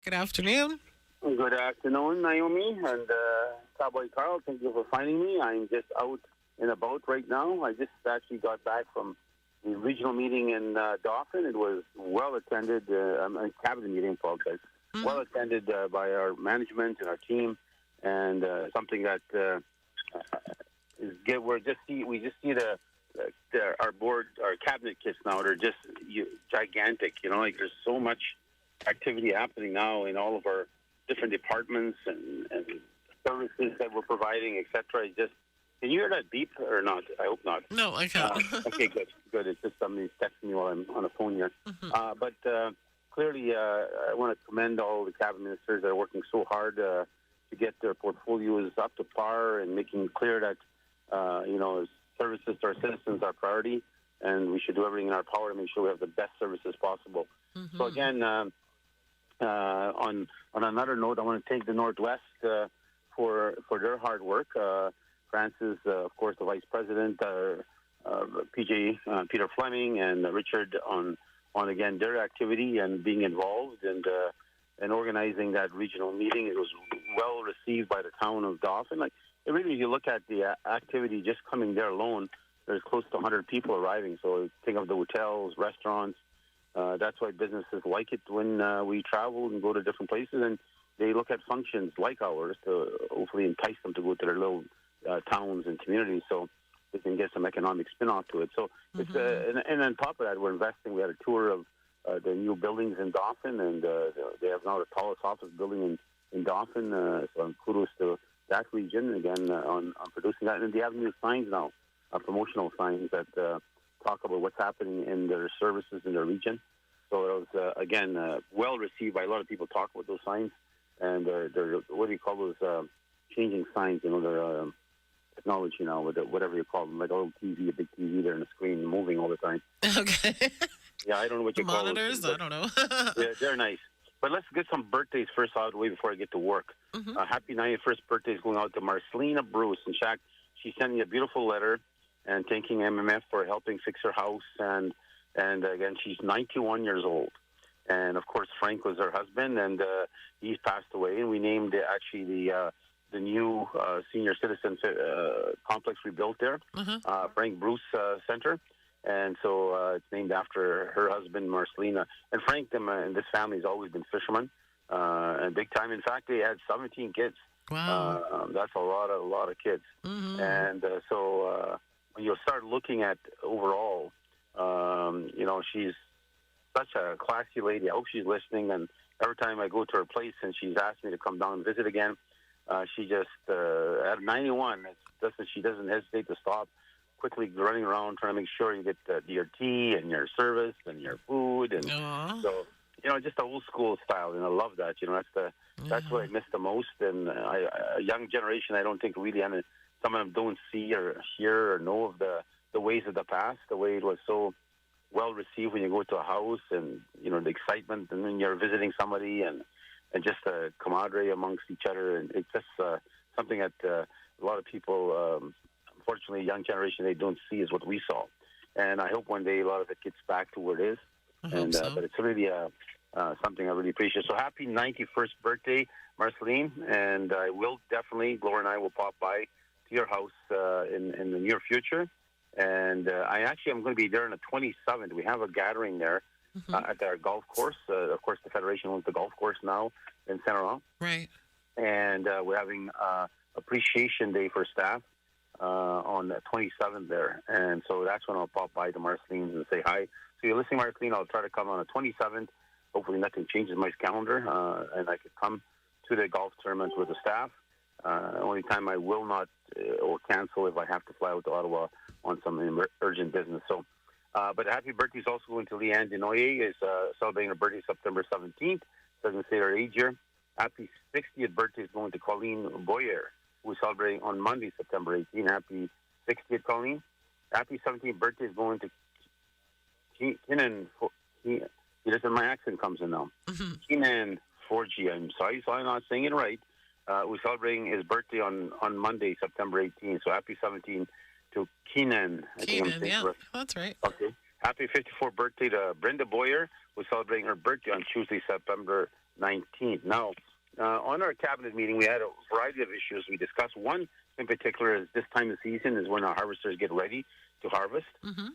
Good afternoon. Good afternoon, Naomi and Cowboy Carl. Thank you for finding me. I'm just out and about right now. I just actually got back from the regional meeting in Dauphin. It was well attended. A cabinet meeting, apologize. Well attended by our management and our team, and something that is good. We just see our board, our cabinet kits now. They're just gigantic. Like there's so much activity happening now in all of our different departments and services that we're providing, etc. Can you hear that beep or not? I hope not. No, I can't. Okay, good. It's just somebody's texting me while I'm on the phone here. But clearly, I want to commend all the cabinet ministers that are working so hard to get their portfolios up to par and making clear that services to our citizens are priority, and we should do everything in our power to make sure we have the best services possible. So again, on another note, I want to thank the Northwest for their hard work. Francis, of course, the Vice President, PJ Peter Fleming, and Richard on again their activity and being involved and organizing that regional meeting. It was well received by the town of Dauphin. Like really, if you look at the activity just coming there alone, there's close to 100 people arriving. So think of the hotels, restaurants. That's why businesses like it when we travel and go to different places, and they look at functions like ours to hopefully entice them to go to their little towns and communities so they can get some economic spin-off to it. So it's and on top of that, we're investing. We had a tour of the new buildings in Dauphin, and they have now the tallest office building in Dauphin. So kudos to that region again on producing that. And they have new signs now, promotional signs that talk about what's happening in their services in their region. So it was, again, well received by a lot of people. Talk about those signs, and they're what do you call those changing signs? They're technology now, with whatever you call them, like a little TV, a big TV there on the screen moving all the time. Okay. Yeah, I don't know what you call those Monitors? things, I don't know. yeah, they're nice. But let's get some birthdays first out of the way before I get to work. Happy 91st birthday is going out to Marcelina Bruce. In fact, she sent me a beautiful letter and thanking MMF for helping fix her house. And again, she's 91 years old. And, of course, Frank was her husband, and he's passed away. And we named actually the new senior citizen complex we built there, Frank Bruce Center. And so it's named after her husband, Marcelina. And Frank and this family has always been fishermen, and big time. In fact, they had 17 kids. Wow. That's a lot of kids. And so when you start looking at overall, she's such a classy lady. I hope she's listening. And every time I go to her place and she's asked me to come down and visit again, she just, at 91, she doesn't hesitate to stop, quickly running around trying to make sure you get your tea and your service and your food. And so, just the old school style. And I love that. That's what I miss the most. And a young generation, I don't think really, some of them don't see or hear or know of the ways of the past, the way it was so well received when you go to a house and, the excitement and then you're visiting somebody and just the camaraderie amongst each other. And it's just something that a lot of people, unfortunately, young generation, they don't see is what we saw. And I hope one day a lot of it gets back to where it is. I hope so. But it's really something I really appreciate. So happy 91st birthday, Marceline. And I will definitely, Laura and I will pop by to your house in the near future. And I'm going to be there on the 27th. We have a gathering there at our golf course. Of course, the Federation owns the golf course now in Chartrand. Right. And we're having Appreciation Day for staff on the 27th there. And so that's when I'll pop by to Marceline's and say hi. So you're listening, Marceline, I'll try to come on the 27th. Hopefully nothing changes my calendar, and I could come to the golf tournament with the staff. Only time I will not or cancel if I have to fly out to Ottawa on some urgent business. So, but happy birthday is also going to Leanne Denoyer, is celebrating her birthday September 17th. Doesn't say her age here. Happy 60th birthday is going to Colleen Boyer, who is celebrating on Monday, September 18th. Happy 60th, Colleen. Happy 17th birthday is going to Keenan. Listen, my accent comes in now. Keenan 4G. I'm sorry, so I'm not saying it right. We're celebrating his birthday on Monday, September 18th. So happy 17th to Keenan. Keenan, yeah, that's right. Okay. Happy 54th birthday to Brenda Boyer, who's celebrating her birthday on Tuesday, September 19th. Now, on our cabinet meeting, we had a variety of issues we discussed. One in particular is this time of season is when our harvesters get ready to harvest. Mm-hmm.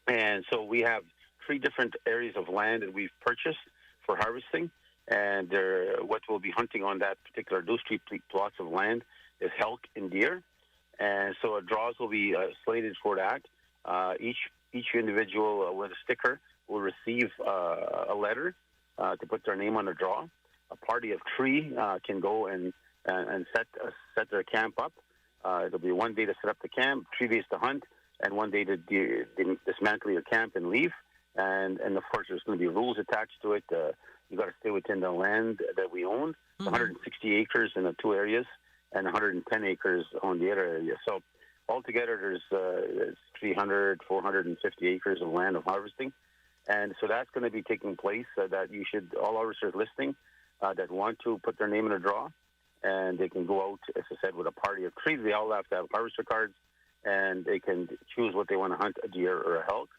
And so we have 3 different areas of land that we've purchased for harvesting. And what we'll be hunting on those 3 plots of land is elk and deer. And so draws will be slated for that. Each individual with a sticker will receive a letter to put their name on the draw. A party of 3 can go and set their camp up. There'll be 1 day to set up the camp, 3 days to hunt, and 1 day to dismantle your camp and leave. And of course, there's going to be rules attached to it. You got to stay within the land that we own, 160 acres in the 2 areas, and 110 acres on the other area. So altogether, there's 300, 450 acres of land of harvesting. And so that's going to be taking place that you should, all harvesters listening that want to put their name in a draw, and they can go out, as I said, with a party of 3. They all have to have harvester cards, and they can choose what they want to hunt, a deer or a elk.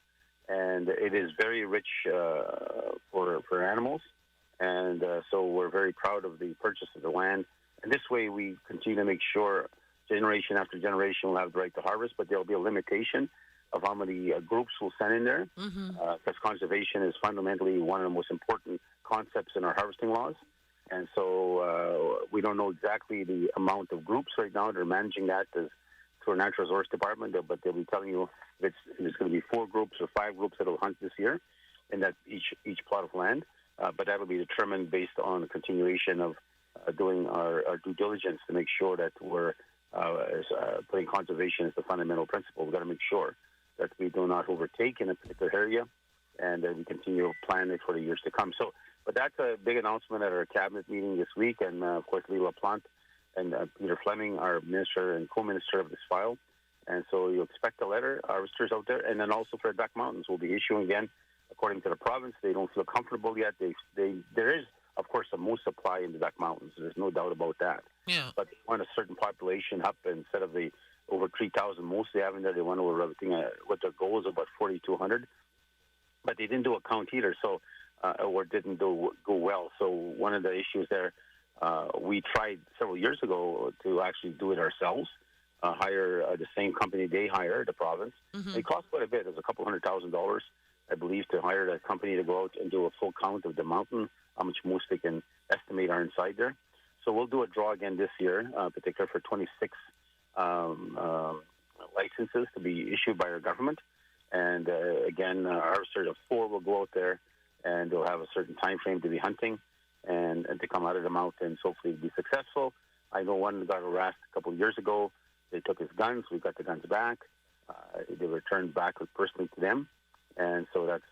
And it is very rich for animals. And so we're very proud of the purchase of the land. And this way we continue to make sure generation after generation will have the right to harvest, but there will be a limitation of how many groups we'll send in there, because conservation is fundamentally one of the most important concepts in our harvesting laws. And so we don't know exactly the amount of groups right now. They're managing that through our Natural Resource Department, but they'll be telling you if it's going to be 4 groups or 5 groups that will hunt this year in that each plot of land. But that will be determined based on the continuation of doing our due diligence to make sure that we're putting conservation as the fundamental principle. We've got to make sure that we do not overtake in a particular area, and that we continue planning for the years to come. So, but that's a big announcement at our cabinet meeting this week, and of course, Lee LaPlante and Peter Fleming, our minister and co-minister of this file. And so you expect a letter, harvesters out there, and then also for Duck Mountains, we'll be issuing again, according to the province. They don't feel comfortable yet. There is, of course, the most supply in the Duck Mountains. There's no doubt about that. Yeah. But they want a certain population up instead of the over 3,000 most they have in there. They want over everything. What their goal is about 4,200. But they didn't do a count either, so or didn't go well. So one of the issues there, we tried several years ago to actually do it ourselves. Hire the same company they hire, the province. It cost quite a bit. It was $200,000, I believe, to hire that company to go out and do a full count of the mountain, how much moose they can estimate are inside there. So we'll do a draw again this year, particularly for 26 licenses to be issued by our government. And again, our harvesters of 4 will go out there, and they'll have a certain time frame to be hunting and to come out of the mountains, hopefully be successful. I know one got harassed a couple of years ago. They took his guns. We got the guns back. They returned back personally to them. And so that's,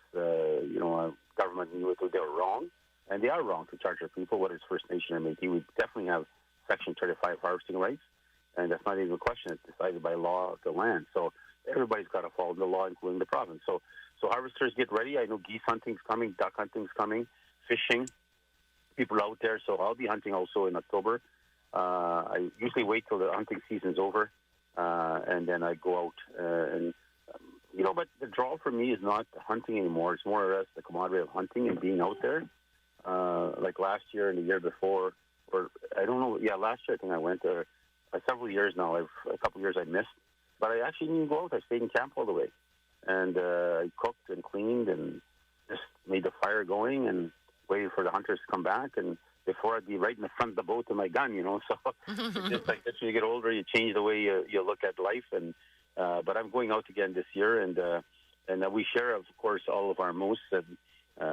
government knew they were wrong. And they are wrong to charge our people, whether it's First Nation or Métis. We definitely have Section 35 harvesting rights. And that's not even a question. It's decided by law of the land. So everybody's got to follow the law, including the province. So harvesters, get ready. I know geese hunting's coming, duck hunting's coming, fishing. People are out there. So I'll be hunting also in October. I usually wait till the hunting season's over, and then I go out. But the draw for me is not hunting anymore. It's more or less the camaraderie of hunting and being out there. Like last year and the year before, or I don't know. Yeah, last year I think I went there. Several years now. A couple of years I missed, but I actually didn't go out. I stayed in camp all the way, and I cooked and cleaned and just made the fire going and waited for the hunters to come back. And before I'd be right in the front of the boat with my gun, So it's just like as you get older, you change the way you look at life. And but I'm going out again this year, and we share, of course, all of our moose. And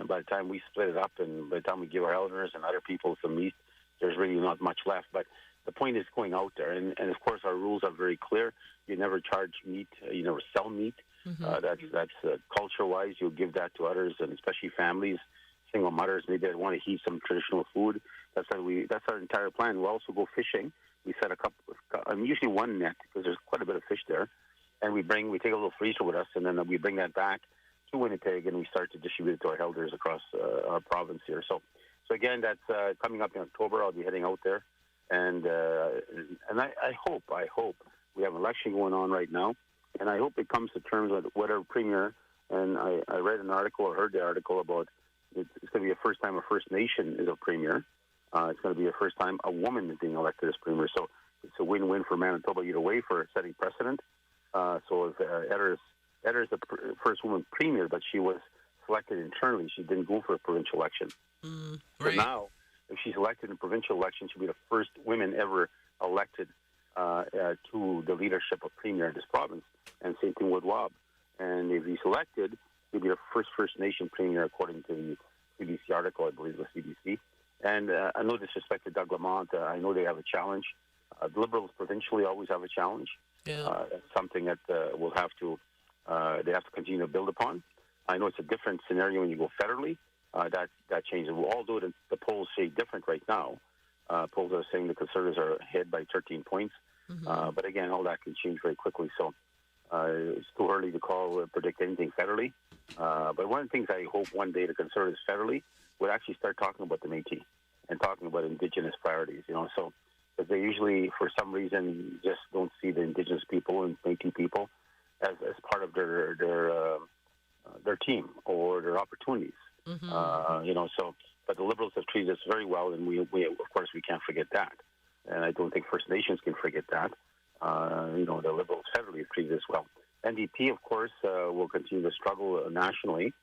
by the time we split it up, and by the time we give our elders and other people some meat, there's really not much left. But the point is going out there, and of course our rules are very clear. You never charge meat, you never sell meat. That's culture-wise. You'll give that to others, and especially families, single mothers. Maybe they want to heat some traditional food. That's our entire plan. We'll also go fishing. We set a couple, usually one net because there's quite a bit of fish there, and we take a little freezer with us, and then we bring that back to Winnipeg, and we start to distribute it to our elders across our province here. So again, that's coming up in October. I'll be heading out there. And I hope we have an election going on right now, and I hope it comes to terms with whatever premier. And I read an article or heard the article about It's going to be the first time a First Nation is a premier. It's going to be the first time a woman is being elected as premier. So it's a win-win for Manitoba either way for setting precedent. So if Etter's the first woman premier, but she was selected internally. She didn't go for a provincial election. Right. So now, if she's elected in a provincial election, she'll be the first woman ever elected to the leadership of premier in this province. And same thing with Wab. And if he's elected, he'll be the First Nation premier, according to the CBC article, I believe it was CBC. And no disrespect to Doug Lamont, I know they have a challenge. The Liberals provincially always have a challenge. Yeah. That's something that they have to continue to build upon. I know it's a different scenario when you go federally. That changes. Although the polls say different right now. Polls are saying the Conservatives are ahead by 13 points. Mm-hmm. But again, all that can change very quickly. So it's too early to predict anything federally. But one of the things I hope one day the Conservatives federally would actually start talking about the Métis and talking about Indigenous priorities. So because they usually, for some reason, just don't see the Indigenous people and Métis people as part of their team or their opportunities. Mm-hmm. But the Liberals have treated us very well, and we of course we can't forget that. And I don't think First Nations can forget that. The Liberals federally have treated us well. NDP, of course, will continue to struggle nationally,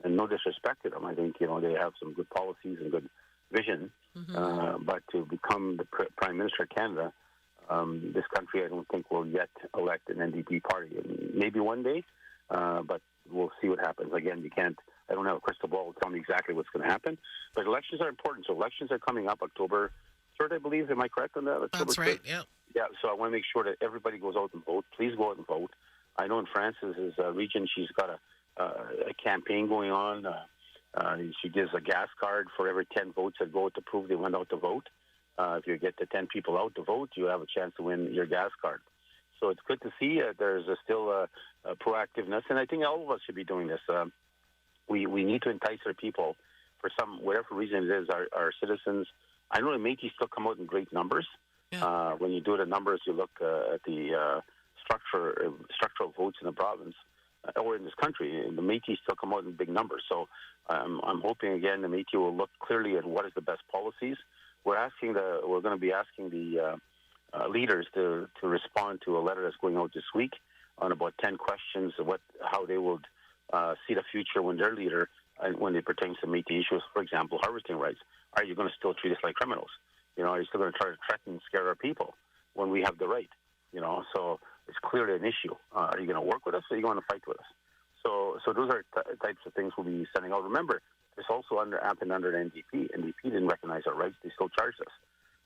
and no disrespect to them. I think they have some good policies and good vision, but to become the Prime Minister of Canada, this country, I don't think will yet elect an NDP party. Maybe one day, but we'll see what happens. Again, I don't have a crystal ball to tell me exactly what's going to happen, but elections are important. So elections are coming up October 3rd, I believe. Am I correct on that? October That's right, 3rd? yeah. Yeah, so I want to make sure that everybody goes out and vote. Please go out and vote. I know in Frances' region, she's got a campaign going on. She gives a gas card for every 10 votes that go out to prove they went out to vote. If you get the 10 people out to vote, you have a chance to win your gas card. So it's good to see there's still a proactiveness, and I think all of us should be doing this. We need to entice our people for whatever reason it is, our citizens. I know the Métis still come out in great numbers. Yeah. When you do the numbers, you look at the structural votes in the province or in this country, and the Métis still come out in big numbers. So I'm hoping, again, the Métis will look clearly at what is the best policies. We're going to be asking the leaders to respond to a letter that's going out this week on about 10 questions of how they would see the future when their leader, when it pertains to Métis issues, for example, harvesting rights. Are you going to still treat us like criminals? Are you still going to try to threaten and scare our people when we have the right? So it's clearly an issue. Are you going to work with us or are you going to fight with us? So those are types of things we'll be sending out. Remember, this also happened under the NDP. NDP didn't recognize our rights. They still charged us.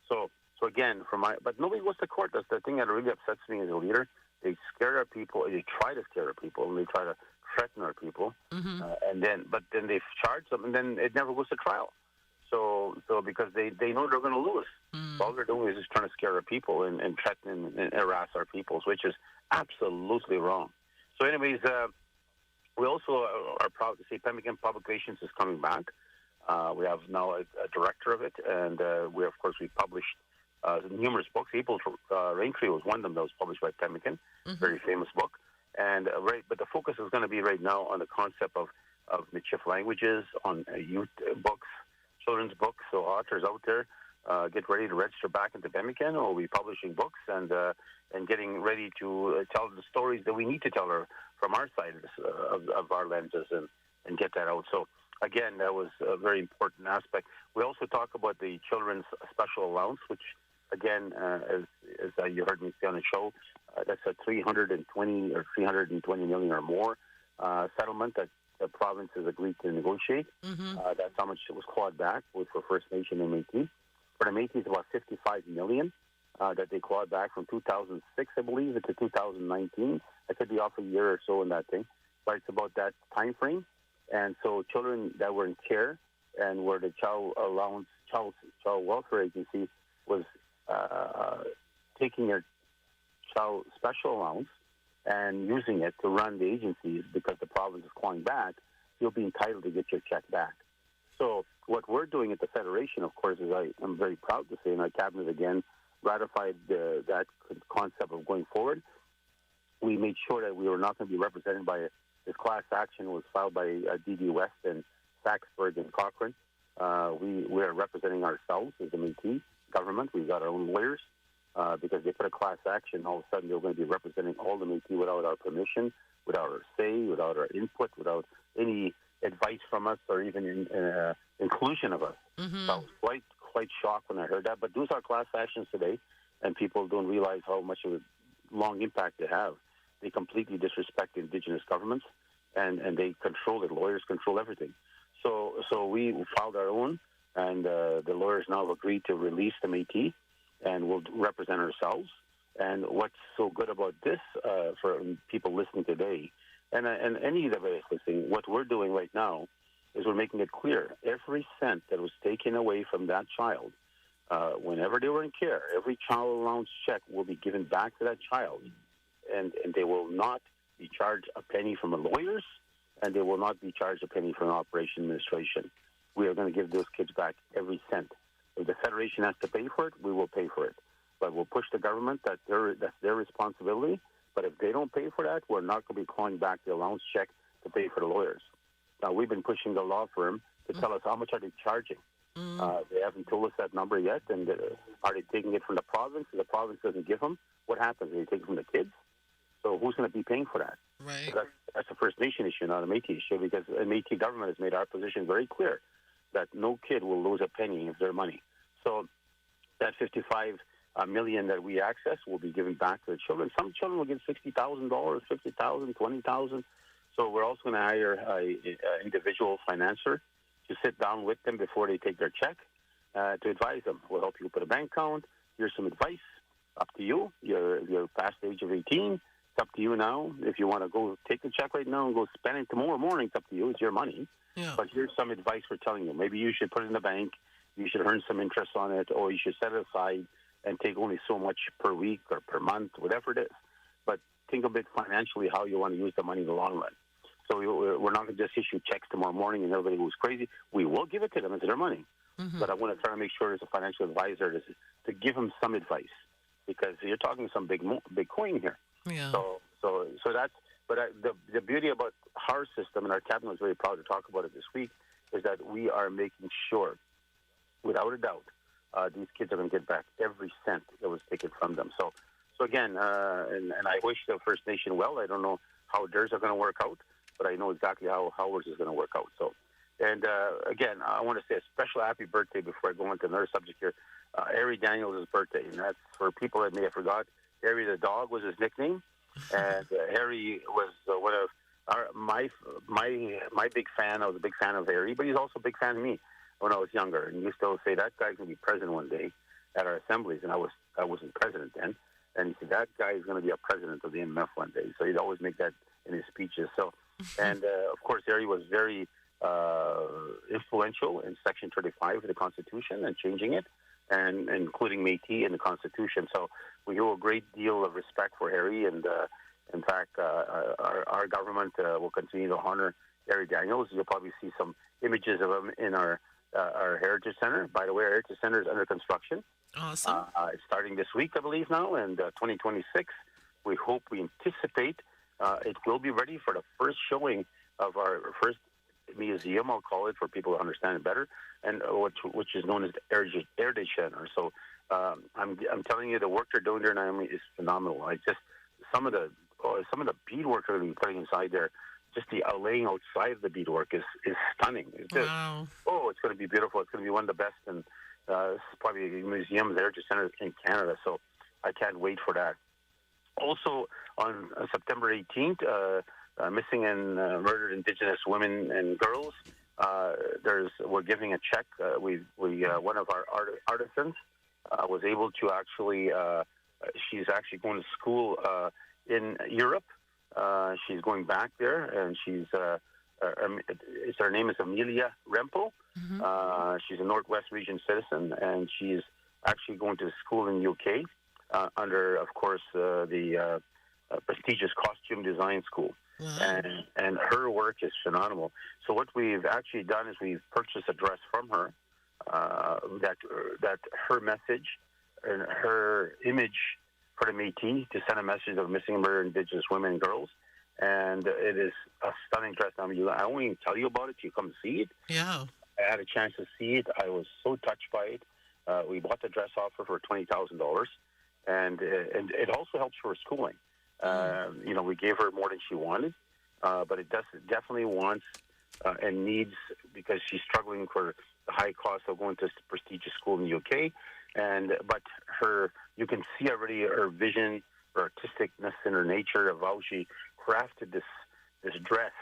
So again, but nobody goes to court. That's the thing that really upsets me as a leader. They scare our people. They try to scare our people, and they try to threaten our people. Mm-hmm. But then they charge them, and then it never goes to trial. So because they know they're going to lose. So all they're doing is just trying to scare our people and threaten and harass our people, which is absolutely wrong. So anyways, we also are proud to say Pemmican Publications is coming back. We have now a director of it, and we published numerous books. April Rain Tree was one of them that was published by Pemmican, very famous book. And but the focus is going to be right now on the concept of Michif languages, on youth books, children's books. So authors out there, get ready to register back into Pemmican, or we'll be publishing books and getting ready to tell the stories that we need to tell from our side of our lenses and get that out. So again, that was a very important aspect. We also talk about the children's special allowance, which again, as you heard me say on the show, that's a 320 million or more settlement that the province has agreed to negotiate. That's how much it was clawed back for First Nation and Métis. For the Métis, about 55 million that they clawed back from 2006, I believe, to 2019. I could be off a year or so in that thing, but it's about that time frame. And so children that were in care and where the child welfare agency was taking their child special allowance and using it to run the agencies because the province is clawing back, you'll be entitled to get your check back. So what we're doing at the Federation, of course, is I'm very proud to say, and our cabinet again ratified that concept of going forward. We made sure that we were not going to be represented by this class action was filed by D.D. West and Saxburg and Cochrane. We are representing ourselves as the Métis government. We've got our own lawyers because they put a class action. All of a sudden, they're going to be representing all the Métis without our permission, without our say, without our input, without any advice from us or even inclusion of us. Mm-hmm. So I was quite shocked when I heard that. But those are class actions today, and people don't realize how much of a long impact they have. They completely disrespect Indigenous governments, and they control it. Lawyers control everything. So we filed our own, and the lawyers now have agreed to release the Métis, and we'll represent ourselves. And what's so good about this for people listening today, and any of us listening, what we're doing right now is we're making it clear every cent that was taken away from that child, whenever they were in care, every child allowance check will be given back to that child, and they will not be charged a penny from the lawyers, and they will not be charged a penny from Operation Administration. We are going to give those kids back every cent. If the Federation has to pay for it, we will pay for it. But we'll push the government that's their responsibility. But if they don't pay for that, we're not going to be calling back the allowance check to pay for the lawyers. Now, we've been pushing the law firm to tell us how much are they charging. They haven't told us that number yet. And are they taking it from the province? If the province doesn't give them, what happens? They take it from the kids? So who's going to be paying for that? Right. So that's a First Nation issue, not a Métis issue, because the Métis government has made our position very clear that no kid will lose a penny of their money. So that $55 million that we access will be given back to the children. Some children will get $60,000, $50,000, $20,000. So we're also going to hire an individual financier to sit down with them before they take their check to advise them. We'll help you put a bank account. Here's some advice. Up to you. You're past the age of 18. It's up to you now. If you want to go take the check right now and go spend it tomorrow morning, it's up to you. It's your money. Yeah. But here's some advice we're telling you. Maybe you should put it in the bank. You should earn some interest on it, or you should set it aside and take only so much per week or per month, whatever it is. But think of it financially, how you want to use the money in the long run. So we're not going to just issue checks tomorrow morning and everybody goes crazy. We will give it to them. It's their money. Mm-hmm. But I want to try to make sure there's a financial advisor to give them some advice, because you're talking some big coin here. Yeah. So that's. But the beauty about our system, and our cabinet was very proud to talk about it this week, is that we are making sure, without a doubt, these kids are going to get back every cent that was taken from them. So again, and I wish the First Nation well. I don't know how theirs are going to work out, but I know exactly how ours is going to work out. So, and again, I want to say a special happy birthday before I go into another subject here. Harry Daniels' birthday, and that's for people that may have forgot. Harry the dog was his nickname, and Harry was one of my big fan. I was a big fan of Harry, but he's also a big fan of me when I was younger. And he used to say, that guy's going to be president one day at our assemblies, and I wasn't president then. And he said, that guy is going to be a president of the MMF one day. So he'd always make that in his speeches. So, and of course, Harry was very influential in Section 35 of the Constitution and changing it, and including Métis in the Constitution. So we owe a great deal of respect for Harry, and in fact, our government will continue to honor Harry Daniels. You'll probably see some images of him in our Heritage Center. By the way, our Heritage Center is under construction. Awesome. It's starting this week, I believe now, and 2026. We anticipate it will be ready for the first showing of our first museum, I'll call it, for people to understand it better, and which is known as the Heritage Center. So I'm telling you, the work they're doing there, Naomi, is phenomenal. Some of the beadwork they're going to be putting inside there, just the laying outside of the beadwork is stunning. It's just, wow. Oh, it's going to be beautiful. It's going to be one of the best, and it's probably museums, Heritage Centers in Canada. So I can't wait for that. Also, on September 18th, missing and murdered Indigenous women and girls. We're giving a check. One of our artisans was able to actually. She's actually going to school in Europe. She's going back there, and her name is Amelia Rempel. Mm-hmm. She's a Northwest Region citizen, and she's actually going to school in UK under, of course, the prestigious Costume Design School. Wow. And her work is phenomenal. So what we've actually done is we've purchased a dress from her that her message and her image for the Métis to send a message of missing and murdered Indigenous women and girls and it is a stunning dress. I won't even tell you about it. You come see it. Yeah. I had a chance to see it. I was so touched by it. We bought the dress off her for $20,000, and it also helps for her schooling. We gave her more than she wanted, but it definitely wants and needs, because she's struggling for the high cost of going to prestigious school in the UK. But you can see already her vision, her artisticness in her nature of how she crafted this dress,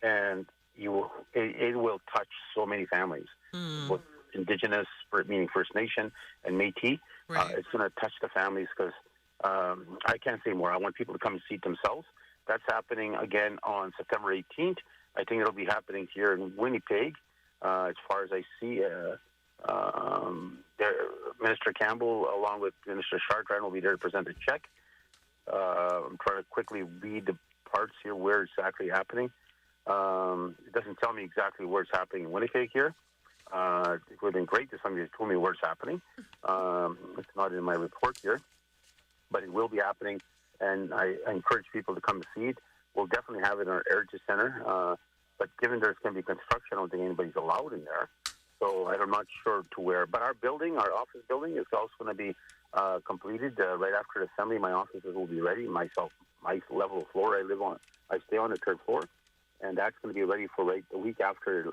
and it will touch so many families, both Indigenous, meaning First Nation, and Métis. Right. It's going to touch the families because I can't say more. I want people to come and see it themselves. That's happening again on September 18th. I think it'll be happening here in Winnipeg, as far as I see. Minister Campbell, along with Minister Chartrand, will be there to present a check. I'm trying to quickly read the parts here where it's actually happening. It doesn't tell me exactly where it's happening in Winnipeg here. It would have been great if somebody had told me where it's happening. It's not in my report here, but it will be happening, and I encourage people to come to see it. We'll definitely have it in our Heritage Center, but given there's going to be construction, I don't think anybody's allowed in there. So I'm not sure to where. But our office building, is also going to be completed right after the assembly. My offices will be ready. My level of floor I stay on the third floor, and that's going to be ready for right the week after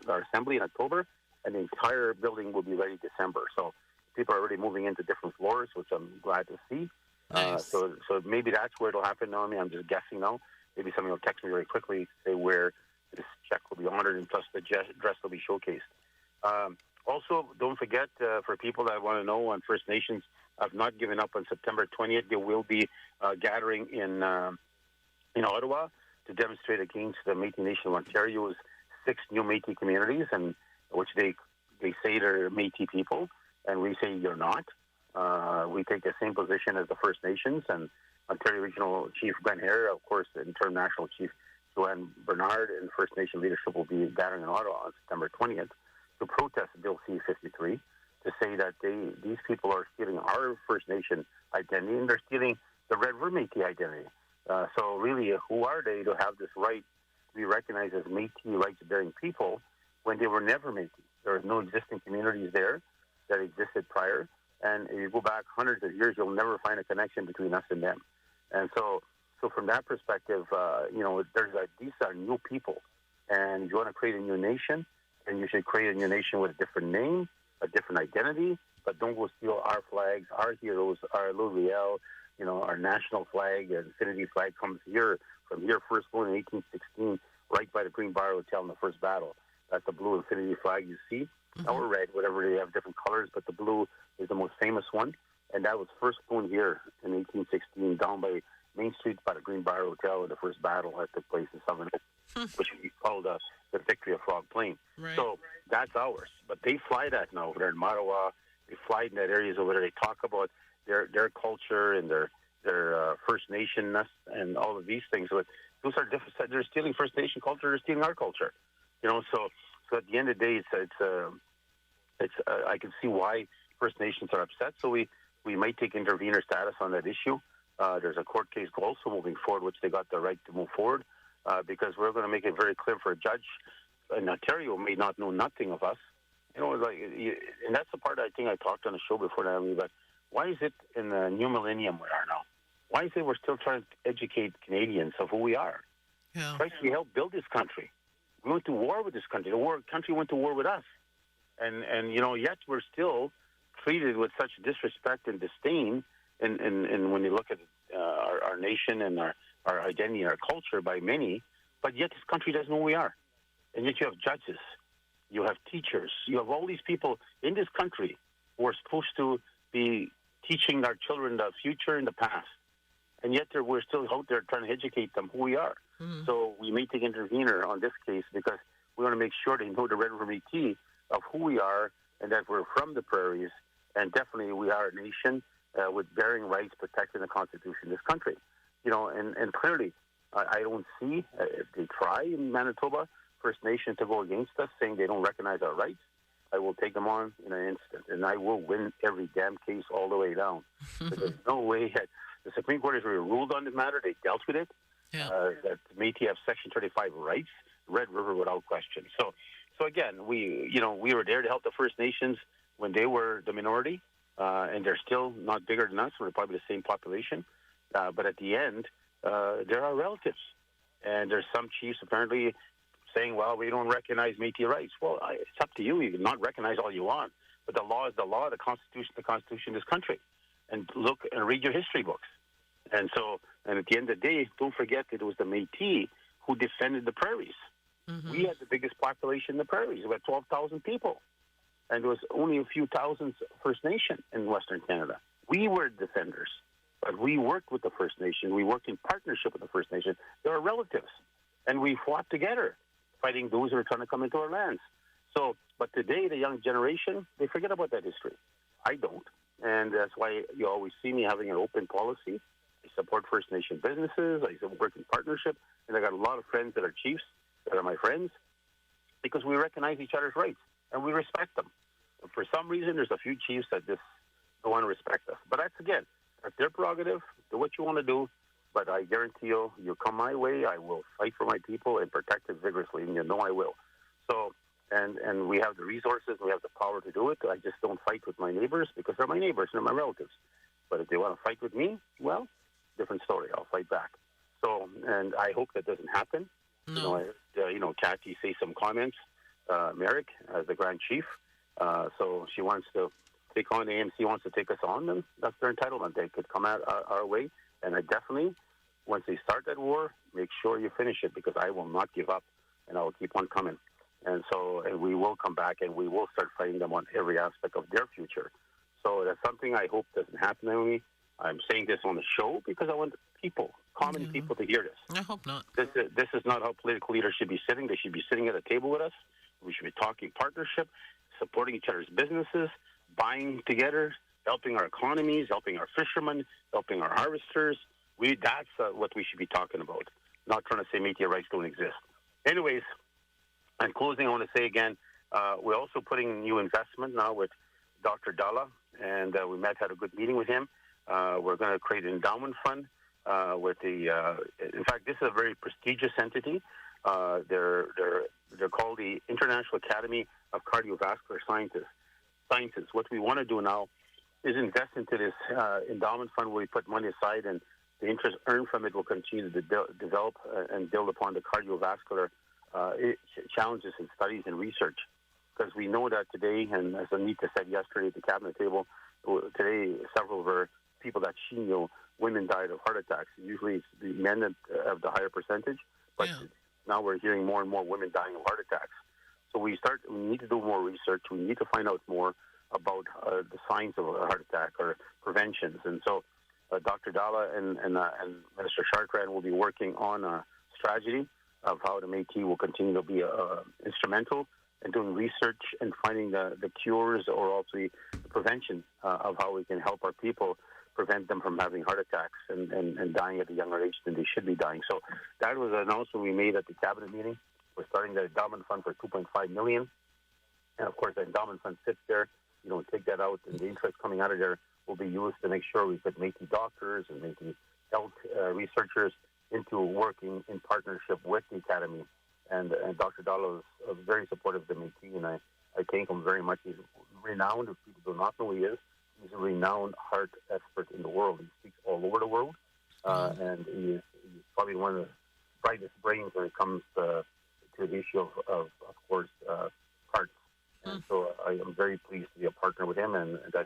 our assembly in October, and the entire building will be ready December. So people are already moving into different floors, which I'm glad to see. Nice. So maybe that's where it'll happen, Naomi. I'm just guessing now. Maybe somebody will text me very quickly to say where this check will be honored, and plus the dress will be showcased. Also, don't forget, for people that want to know, on First Nations have not given up on September 20th. They will be gathering in Ottawa to demonstrate against the Métis Nation of Ontario's 6 new Métis communities, and which they say they're Métis people, and we say you're not. We take the same position as the First Nations, and Ontario Regional Chief Glenn Hare, of course, Interim National Chief Joanne Bernard, and First Nation leadership will be gathering in Ottawa on September 20th to protest Bill C-53, to say that these people are stealing our First Nation identity, and they're stealing the Red River Métis identity. So really, who are they to have this right to be recognized as Métis rights-bearing people when they were never Métis? There are no existing communities there that existed prior, and if you go back hundreds of years, you'll never find a connection between us and them. And so from that perspective, these are new people, and if you want to create a new nation, and you should create a new nation with a different name, a different identity, but don't go steal our flags, our heroes, our L'Oreal, our national flag, and Infinity flag comes from here first born in 1816, right by the Green Bar Hotel in the first battle. That's the blue Infinity flag you see, or red, whatever, they have different colors, but the blue is the most famous one, and that was first born here in 1816, down by Main Street by the Green Bar Hotel in the first battle that took place in Southern Oak, which we called the victory of Frog Plain. Right. So that's ours. But they fly that now over there in Mattawa. They fly in that areas over there. They talk about their culture and their First Nationness and all of these things. But those are different. They're stealing First Nation culture. They're stealing our culture. So at the end of the day, it's I can see why First Nations are upset. So we might take intervener status on that issue. There's a court case also moving forward, which they got the right to move forward, because we're going to make it very clear for a judge in Ontario may not know nothing of us. And that's the part I think I talked on the show before, Naomi, but why is it in the new millennium we are now? Why is it we're still trying to educate Canadians of who we are? Yeah. Christ, we helped build this country. We went to war with this country. The country went to war with us. And yet we're still treated with such disrespect and disdain, and when you look at our nation and our identity and our culture by many, but yet this country doesn't know who we are. And yet you have judges, you have teachers, you have all these people in this country who are supposed to be teaching our children the future and the past. And yet we're still out there trying to educate them who we are. Mm-hmm. So we may take intervener on this case because we want to make sure they know the Red River Métis of who we are and that we're from the prairies. And definitely we are a nation with bearing rights protected in the Constitution of this country. And clearly I don't see, if they try in Manitoba, First Nation to go against us, saying they don't recognize our rights, I will take them on in an instant, and I will win every damn case all the way down. There's no way that the Supreme Court has already ruled on this matter. They dealt with it. Yeah. that Métis have Section 35 rights, Red River without question. So again, we were there to help the First Nations when they were the minority, and they're still not bigger than us. We're probably the same population, but at the end, they're our relatives. And there's some chiefs apparently saying, well, we don't recognize Métis rights. Well, it's up to you. You can not recognize all you want, but the law is the law, the Constitution of this country. And look and read your history books. And at the end of the day, don't forget that it was the Métis who defended the prairies. Mm-hmm. We had the biggest population in the prairies. We had 12,000 people. And there was only a few thousand First Nation in Western Canada. We were defenders, but we worked with the First Nation. We worked in partnership with the First Nation. They were relatives, and we fought together, fighting those who were trying to come into our lands. So, but today, the young generation, they forget about that history. I don't. And that's why you always see me having an open policy. I support First Nation businesses. I work in partnership. And I got a lot of friends that are chiefs that are my friends because we recognize each other's rights and we respect them. And for some reason, there's a few chiefs that just don't want to respect us. But that's their prerogative. Do what you want to do. But I guarantee you come my way, I will fight for my people and protect it vigorously, and you know I will. So, and we have the resources, we have the power to do it. I just don't fight with my neighbors because they're my neighbors, they're my relatives. But if they want to fight with me, well, different story. I'll fight back. So, and I hope that doesn't happen. No. Kathy say some comments, Merrick, as the Grand Chief. So she wants to take on, the AMC wants to take us on, then that's their entitlement. They could come out our way. And I definitely, once they start that war, make sure you finish it because I will not give up and I will keep on coming. And we will come back and we will start fighting them on every aspect of their future. So that's something I hope doesn't happen, Naomi. I'm saying this on the show because I want people, common people, to hear this. I hope not. This is not how political leaders should be sitting. They should be sitting at a table with us. We should be talking partnership, supporting each other's businesses, buying together, helping our economies, helping our fishermen, helping our harvesters. That's what we should be talking about, not trying to say Métis rights don't exist. Anyways, in closing, I want to say again, we're also putting new investment now with Dr. Dalla, and we had a good meeting with him. We're going to create an endowment fund in fact, this is a very prestigious entity. They're called the International Academy of Cardiovascular Sciences. What we want to do now is invest into this endowment fund where we put money aside, and the interest earned from it will continue to develop and build upon the cardiovascular challenges in studies and research. Because we know that today, and as Anita said yesterday at the cabinet table, today several of our people that she knew, women died of heart attacks. Usually it's the men that have the higher percentage, but now we're hearing more and more women dying of heart attacks. So we need to do more research. We need to find out more about the signs of a heart attack or preventions. And so Dr. Dalla and Minister Chartrand will be working on a strategy of how the Métis will continue to be instrumental in doing research and finding the cures or also the prevention of how we can help our people prevent them from having heart attacks and dying at a younger age than they should be dying. So that was an announcement we made at the cabinet meeting. We're starting the endowment fund for $2.5 million. And of course, the endowment fund sits there. You don't take that out, and the interest coming out of there will be used to make sure we put Métis doctors and Métis health researchers into working in partnership with the Academy. And Dr. Dalla was very supportive of the Métis, and I thank him very much. He's renowned. If people do not know who he is, he's a renowned heart expert in the world. He speaks all over the world, and he's probably one of the brightest brains when it comes to the issue of course, hearts. And so I am very pleased to be a partner with him, and that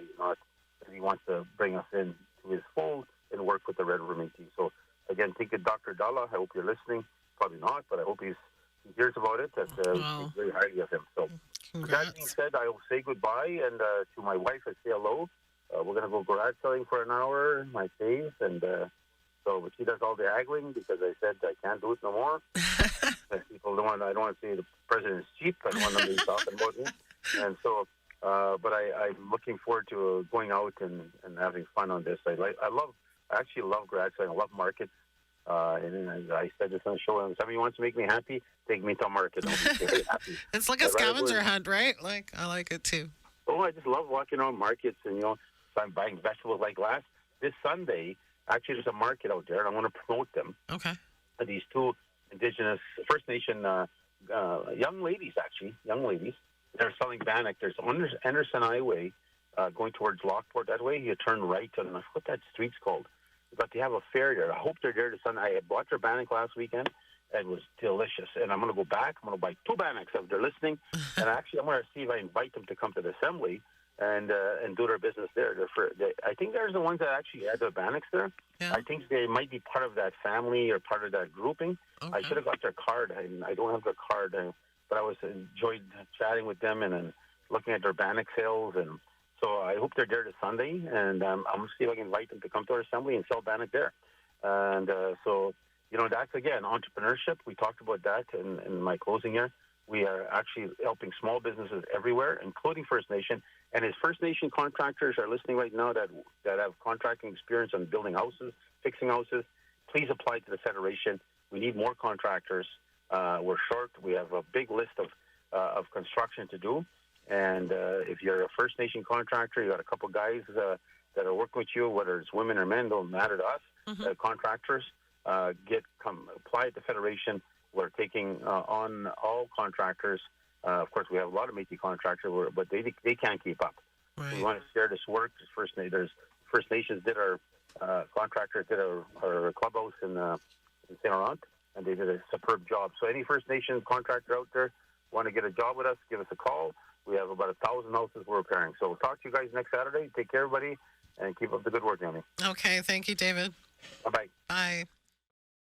he wants to bring us in to his fold and work with the Red River Métis. So again, thank you, Dr. Dalla. I hope you're listening. Probably not, but I hope he hears about it. That speaks very highly of him. So with that being said, I will say goodbye, and to my wife, I say hello. We're going to go garage selling for an hour, my face, and but she does all the haggling because I said I can't do it no more. People I don't want to say the president's cheap. I don't want them to be talking about me. And so, but I'm looking forward to going out and having fun on this. I actually love garage selling. I love markets. And I said this on the show, and if somebody wants to make me happy, take me to a market. I'll be very happy. It's like a scavenger hunt, right? Like, I like it too. Oh, I just love walking around markets, and if I'm buying vegetables like this Sunday, actually there's a market out there, and I want to promote them. Okay. these two Indigenous First Nation young ladies. They're selling bannock. There's Anderson Highway going towards Lockport. That way you turn right, and I forget what that street's called. But they have a fair there. I hope they're there this Sunday. I bought their bannock last weekend. It was delicious. And I'm going to go back. I'm going to buy 2 bannocks if they're listening. And actually, I'm going to see if I invite them to come to the assembly and do their business there. I think there's the ones that actually had the bannocks there. Yeah. I think they might be part of that family or part of that grouping. Okay. I should have got their card. I don't have their card, but I enjoyed chatting with them and looking at their bannock sales. And so I hope they're there this Sunday. And I'm going to see if I can invite them to come to our assembly and sell bannock there. And so, that's, again, entrepreneurship. We talked about that in my closing here. We are actually helping small businesses everywhere, including First Nation. And as First Nation contractors are listening right now that have contracting experience on building houses, fixing houses, please apply to the Federation. We need more contractors. We're short. We have a big list of construction to do. And if you're a First Nation contractor, you got a couple guys that are working with you, whether it's women or men, don't matter to us. Contractors, apply at the Federation. We're taking on all contractors. Of course, we have a lot of Métis contractors, but they can't keep up. Right. We want to share this work. First Nations did our contractors did our clubhouse in Saint Laurent, and they did a superb job. So any First Nation contractor out there want to get a job with us, give us a call. We have about 1,000 houses we're repairing. So we'll talk to you guys next Saturday. Take care, everybody, and keep up the good work, Naomi. Okay. Thank you, David. Bye-bye. Bye.